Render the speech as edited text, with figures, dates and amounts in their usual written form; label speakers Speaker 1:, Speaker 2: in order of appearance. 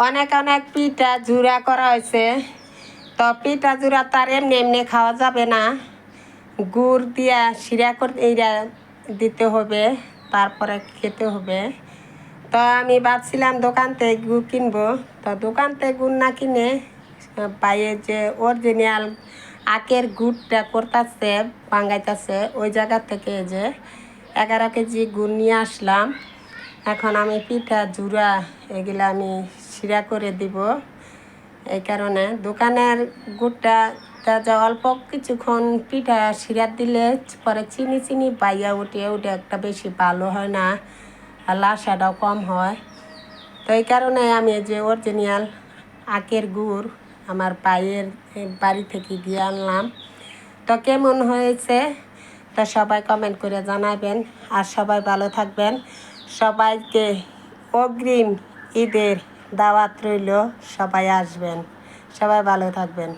Speaker 1: অনেক অনেক পিঠা জুড়া করা হয়েছে। তো পিঠা জুড়া তার এমনি এমনি খাওয়া যাবে না, গুড় দিয়া শিরা করতে এইটা দিতে হবে, তারপরে খেতে হবে। তো আমি ভাবছিলাম দোকান থেকে গুড় কিনবো, তো দোকান থেকে গুড় না কিনে বাইরে যে অরিজিনাল আখের গুড়টা করতেছে বাঙ্গাইতেছে ওই জায়গা থেকে যে 11 কেজি গুড় নিয়ে আসলাম। এখন আমি পিঠা জুড়া এগুলো আমি শিরা করে দিব। এই কারণে দোকানের গুড়টা যা অল্প কিছুক্ষণ পিঠা শিরা দিলে পরে চিনি চিনি পাইয়া উঠে ওটা একটা বেশি ভালো হয় না, আর লাসাটাও কম হয়। তো এই কারণে আমি যে অরিজিনাল আখের গুড় আমার ভাইয়ের বাড়ি থেকে গিয়ে আনলাম। তো কেমন হয়েছে তা সবাই কমেন্ট করে জানাবেন, আর সবাই ভালো থাকবেন। সবাইকে অগ্রিম ঈদের দাওয়াত রইল, সবাই আসবেন, সবাই ভালো থাকবেন।